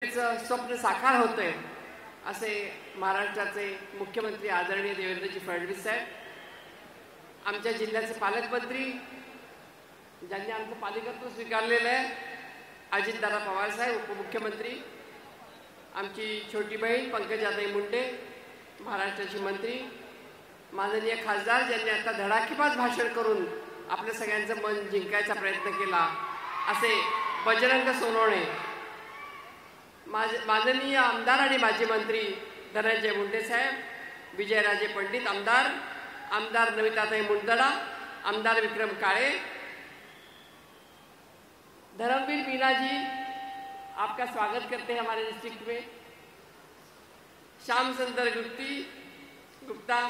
स्वप्न साकार होतंय असे महाराष्ट्राचे मुख्यमंत्री आदरणीय देवेंद्रजी फडणवीस साहेब, आमच्या जिल्ह्याचे पालकमंत्री ज्यांनी आमचं पालकत्व स्वीकारलेलं आहे अजितदादा पवार साहेब, उपमुख्यमंत्री, आमची छोटी बहीण पंकजाताई मुंडे, महाराष्ट्राची मंत्री, माननीय खासदार ज्यांनी आता धडाकेबाज भाषण करून आपल्या सगळ्यांचं मन जिंकायचा प्रयत्न केला असे बजरंग सोनवणे, माननीय आमदार आणि माजी मंत्री धनंजय मुंडे साहेब, विजयराजे पंडित आमदार, आमदार नमिताताई मुंदडा, आमदार विक्रम काळे, धर्मवीर मीना जी आपका स्वागत करते हैं हमारे डिस्ट्रिक्ट में, श्याम सुंदर गुप्ता,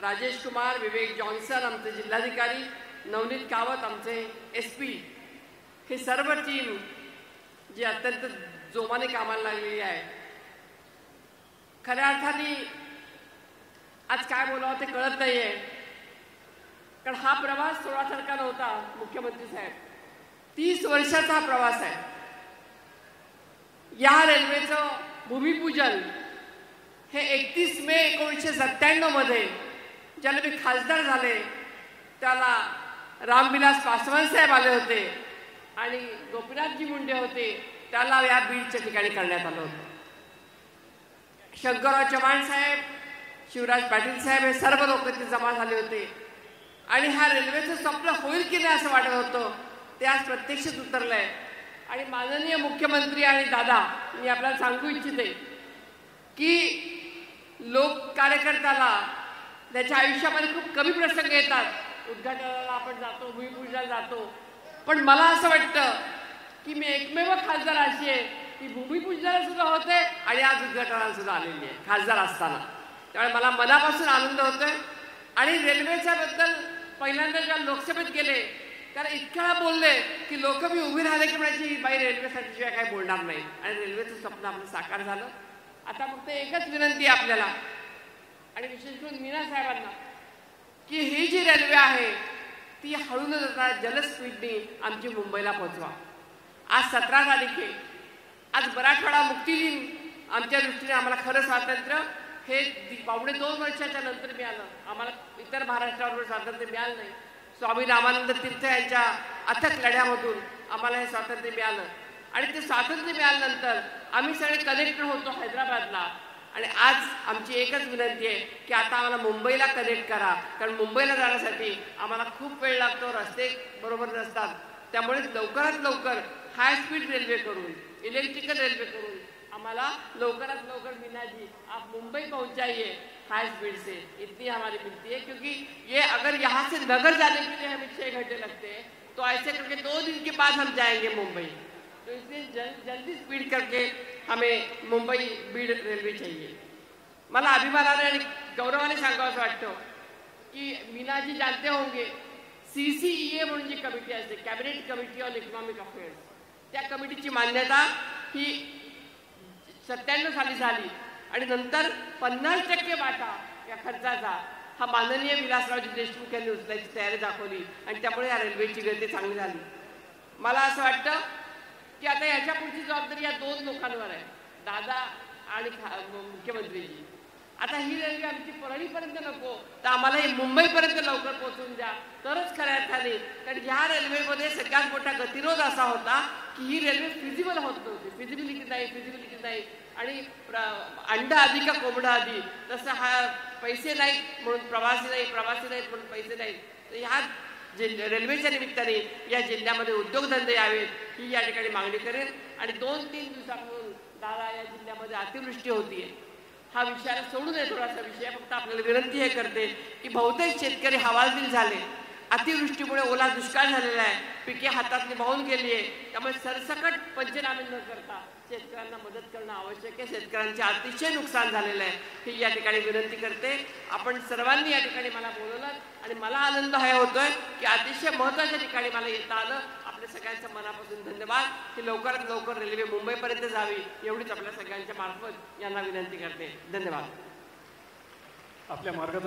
राजेश कुमार, विवेक जॉन्सन आमचे जिल्हाधिकारी, नवनीत कावत आमचे SP, हे सर्व टीम जी अत्यंत जोमाने कामाला लागलेली आहे. खऱ्या अर्थाने आज काय बोलावं ते कळत नाहीये, कारण हा प्रवास थोडासारखा नव्हता. मुख्यमंत्री साहेब, 30 वर्षाचा हा प्रवास आहे. या रेल्वेचं भूमिपूजन हे 31 मे 1997 मध्ये ज्याला मी खासदार झाले त्याला रामविलास पासवान साहेब आले होते आणि गोपीनाथजी मुंडे होते, त्याला या बीडच्या ठिकाणी करण्यात आलं होतं. शंकरराव चव्हाण साहेब, शिवराज पाटील साहेब हे सर्व लोक तिथे जमा झाले होते आणि ह्या रेल्वेचं स्वप्न होईल की नाही असं वाटत होतं, ते आज प्रत्यक्षात उतरलंय. आणि माननीय मुख्यमंत्री आणि दादा, मी आपल्याला सांगू इच्छिते की लोक कार्यकर्त्याला त्याच्या आयुष्यामध्ये खूप कमी प्रसंग येतात. उद्घाटनाला आपण जातो, भूमिपूजनाला जातो, पण मला असं वाटतं की मी एकमेव खासदार अशी आहे की भूमिपूजनाला सुद्धा होते आणि आज उद्घाटनाला सुद्धा आलेली आहे खासदार असताना. त्यामुळे मला मनापासून आनंद होतोय. आणि रेल्वेच्या बद्दल पहिल्यांदा जेव्हा लोकसभेत गेले कारण इतक्या बोलले की लोक मी उभी राहिले की म्हणायची बाई रेल्वेसाठी शिवाय काही बोलणार नाही, आणि रेल्वेचं स्वप्न आपलं साकार झालं. आता फक्त एकच विनंती आहे आपल्याला आणि विशेष करून मीना साहेबांना की ही जी रेल्वे आहे ती हळू न जाता जलस्पीडने आमची मुंबईला पोहोचवा. आज 17 तारीख आहे. आज मराठवाडा मुक्ती दिन आमच्या दृष्टीने आम्हाला खरं स्वातंत्र्य हे 2.25 वर्षाच्या नंतर मिळालं. आम्हाला इतर महाराष्ट्राबरोबर स्वातंत्र्य मिळालं नाही. स्वामी रामानंद तीर्थ यांच्या अथक लढ्यामधून आम्हाला हे स्वातंत्र्य मिळालं आणि ते स्वातंत्र्य मिळाल्यानंतर आम्ही सगळे कनेक्ट होतो हैदराबादला. आणि आज आमची एकच विनंती आहे की आता आम्हाला मुंबईला कनेक्ट करा, कारण मुंबईला जाण्यासाठी आम्हाला खूप वेळ लागतो, रस्ते बरोबर नसतात. त्यामुळे लवकरात लवकर हाय स्पीड रेल्वे करून, इलेक्ट्रिकल रेल्वे करून हमारा लवकरात लवकर मीना जी आप मुंबई पहुंच जाइए हाई स्पीड से, इतनी हमारी मिलती है. क्योंकि ये अगर यहाँ से नगर जाने के लिए हमें 6 घंटे लगते हैं तो ऐसे करके 2 दिन के बाद हम जाएंगे मुंबई. तो इसलिए जल्दी स्पीड करके हमें मुंबई बीड रेल्वे चाहिए. मला अभिमानाने आणि गौरवाने सांगावं वाटतं की मीना जी जानते होंगे CCEA म्हणून जी कमिटी असते, cabinet committee on economic affairs, त्या कमिटीची मान्यता ही 97 साली झाली आणि नंतर 50% वाटा या खर्चाचा हा माननीय विलासरावजी देशमुख यांनी उचलायची तयारी दाखवली आणि त्यामुळे या रेल्वेची गती चांगली झाली. मला असं वाटतं की आता याच्या पुढची जबाबदारी या 2 लोकांवर आहे, दादा आणि मुख्यमंत्रीजी. आता ही रेल्वे आमची परळीपर्यंत नको तर आम्हाला ही मुंबईपर्यंत लवकर पोहोचून द्या, तरच खऱ्या अर्थाने. कारण ह्या रेल्वेमध्ये सगळ्यात मोठा गतिरोध असा होता की ही रेल्वे फिजिबल होत नव्हती, फिजिबिलिटी नाही. आणि अंडा आधी का कोंबडा आधी, तसं हा पैसे नाहीत म्हणून प्रवासी नाहीत म्हणून पैसे नाहीत. तर ह्या रेल्वेच्या निमित्ताने या जिल्ह्यामध्ये उद्योगधंदे यावेत ही या ठिकाणी मागणी करेल. आणि 2-3 दिवसापासून दादा या जिल्ह्यामध्ये अतिवृष्टी होतीये. हा विषयाला सोडून आहे थोडासा विषय, फक्त आपल्याला विनंती हे करते की बहुतेक शेतकरी हवालदिल झाले. अतिवृष्टीमुळे ओला दुष्काळ झालेला आहे, पिके हातातली वाहून गेली आहे. त्यामुळे सरसकट पंचनामे न करता शेतकऱ्यांना मदत करणं आवश्यक आहे. शेतकऱ्यांचे अतिशय नुकसान झालेलं आहे ही या ठिकाणी विनंती करते. आपण सर्वांनी या ठिकाणी मला बोलवलं आणि मला आनंद हा होतोय की अतिशय महत्त्वाच्या ठिकाणी मला येता आलं. आपल्या सगळ्यांच्या मनापासून धन्यवाद की लवकरात लवकर रेल्वे मुंबईपर्यंत जावी एवढीच आपल्या सगळ्यांच्या मार्फत यांना विनंती करते. धन्यवाद. आपल्या मार्गात